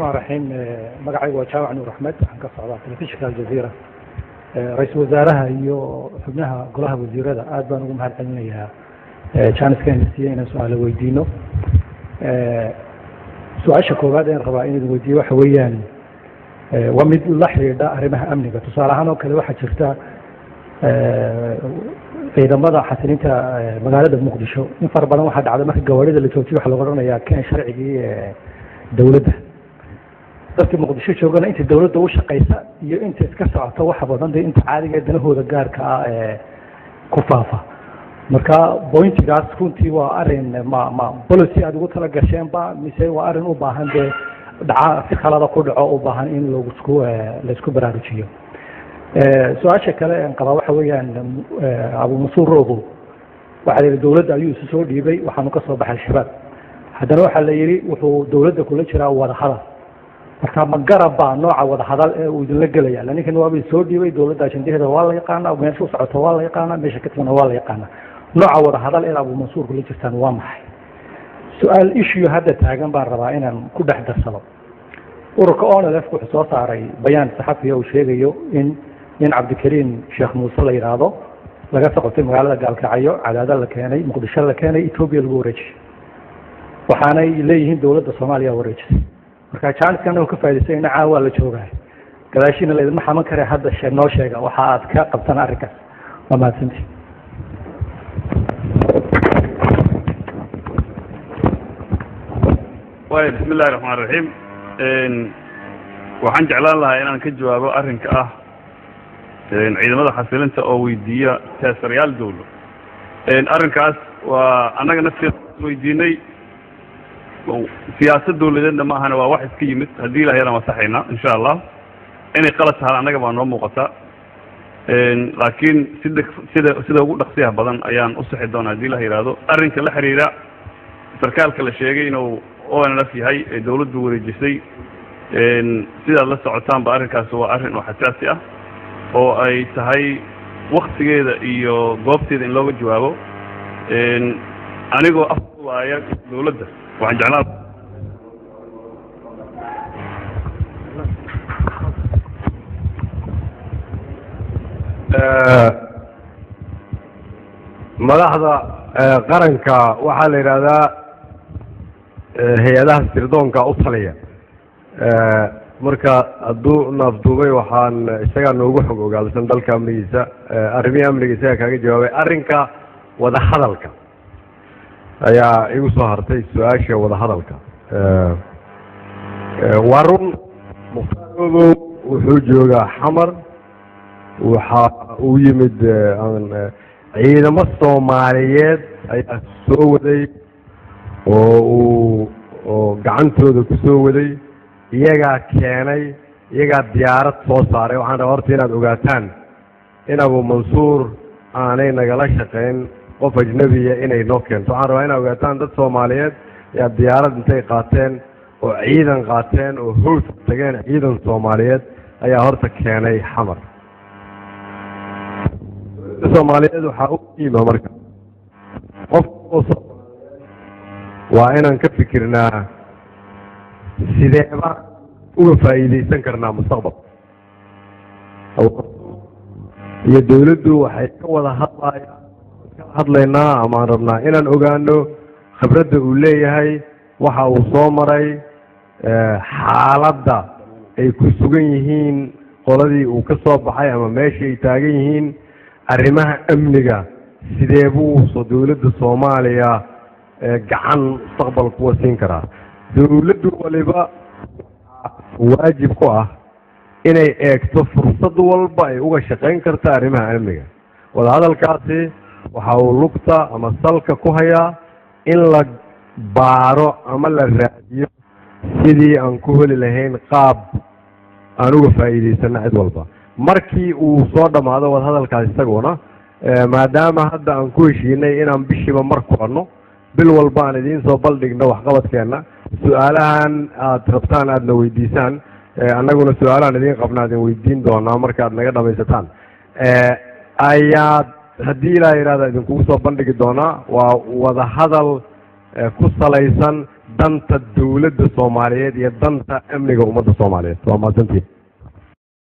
الرحمن الرحيم مقعي وجاوع نور أحمد عن قصة على تلفزيون الجزيرة رئيس وزارها iyo xubnaha golaha wasiirada aad baan ugu mahadcelinayaa chance-kan siiyayna su'aalo weydiino su'aasha koowaad ee rabaa inaan weydiiyo waxa weeyaan waa mid la xiriirta arrimaha amniga tusaale ahaan oo kale waxa jirta ciidamada xasilinta magaalada Muqdisho in far badan waxa dhacday markii gawaarida la joojiyo waxa lagu oranayaa kan sharcigii dawladda dadka Muqdisho joogana inta dawladda u shaqeysa iyo inta iska socota waxa badan inta caadiga ah danahooda gaarka ah ku faafa marka pointigaas runtii waa arrin ma policy aad ugu tala gasheen ba mise waa arrin u baahan dhaca si khalada ku dhaco u baahan in la isku baraarujiyo su'aasha kale aan qaba waxa weeyaan Abu Mansuur Rogo waxa la dawladda ayuu soo dhiibay waxaanu ka soo baxay shabaab haddana waxa la yiri wuxuu dawladda kula jiraa wada hadal marka ma garaba nooca wada hadal ee uu idin la galaya laakiin waa bay soo dhiibay dawladda ajandaheeda waa la yaqaan meesha u socoto waa la yaqaan meesha ka timana waa la yaqaan nooca wada hadal ee Abu Mansuur kula jirtaan waa maxay su'aal issue hadda taagan baan rabaa inaan ku dhex darsado ururka ONLF wuxuu soo saaray bayaan saxafiya oo sheegayo in Cabdikariin Sheekh Muuse la yiraahdo laga socotay magaalada Gaalkacyo cadaadad la keenay Muqdisho la keenay Ethiopia lagu wareejiyay waxaanay leeyihiin dawladda Soomaaliya wareejisay marka chance-kan oo ka faa'iideysay in caawa la joogaay gadaashina la idin xaman kare hadda noo sheega waxa aad ka qabtaan arrinkaas waa mahadsantihiin بسم الله الرحمن الرحيم waxaan jeclaan lahaa inaan ka jawaabo arrinka ah ciidamada xasilinta oo weydiiya taageerayaal dawlad arrinkaas waa anaga nafteena weydiinay siyaasad dawladeedna ma ahana waa wax iska yimid hadii la heerama saxayna insha Allah inay qalad tahay anaga baa noo muuqata laakiin sida ugu dhaqsiyaha badan ayaan u saxi doonaa hadii la yiraahdo arrinka la xiriira sarkaalka la sheegay inuu ONLF yahay ee dawladdu wareejisay sida la socotaan ba arrinkaas waa arrin oo xasaasi ah oo ay tahay waqtigeeda iyo goobteeda in looga jawaabo anigoo afwaaya dawladda waxaan jeclaan madaxda qaranka waxa la yiraahdaa hay'adaha sirdoonka u taliya marka hadduu naafduubay waxaan isagaa noogu xog ogaalsan dalka amnigiisa arrimihi amniga isagaa kaaga jawaabay arrinka wada hadalka ayaa igu soo hartay su-aasha wada hadalka waa run muqtaaroodu wuxuu joogaa xamar waxa uu yimid ciidamo Soomaaliyeed ayaa soo waday oo gacantooda ku soo waday iyaga keenay iyaga diyaarad soo saaray waxaan rabaa horta inaad ogaataan in Abu Mansuur aanay nagala shaqeyn qof ajnabiya inay noo keento waxaan rabaa inaad ogaataan dad Soomaaliyeed ayaa diyaarad intay qaateen oo ciidan qaateen oo hoos tageen ciidan Soomaaliyeed ayaa horta keenay xamar Soomaaliyeed waxa uu qiimo marka qof waa inaan ka fikirnaa sideeba uga faa'iideysan karnaa mustaqbalka iyo dawladdu waxay ka wada hadlaynaa ama aan rabnaa inaan ogaano khibradda uu leeyahay waxa uu soo maray xaaladda ay ku sugan yihiin qoladii uu ka soo baxay ama meesha ay taagan yihiin arrimaha amniga sidee buu dawladda Soomaaliya gacan mustaqbalka u siin karaa dawladdu waliba waajib ku ah inay eegto fursad walba ay uga shaqeyn karto arrimaha amniga wada hadalkaasi waxa uu lugta ama salka ku hayaa in la baaro ama la raadiyo sidii aan ku heli lahayn qaab aan uga faa'iideysano cid walba markii uu soo dhamaado wada hadalkaas isaguna maadaama hadda aan ku heshiinay inaan bishiiba mar kulanno bil walba aan idiin soo baldhigno waxqabadkeena su'aalahan aad rabtaan aadna weydiisaan annaguna su'aalahan idiin qabnaa idin weydiin doonaa markaad naga dhamaysataan ayaad haddii ilaa yidhahda idinkugu soo bandhigi doonaa waa wada hadal ku salaysan danta dawladda Soomaaliyeed iyo danta amniga ummadda Soomaaliyeed waa maasantii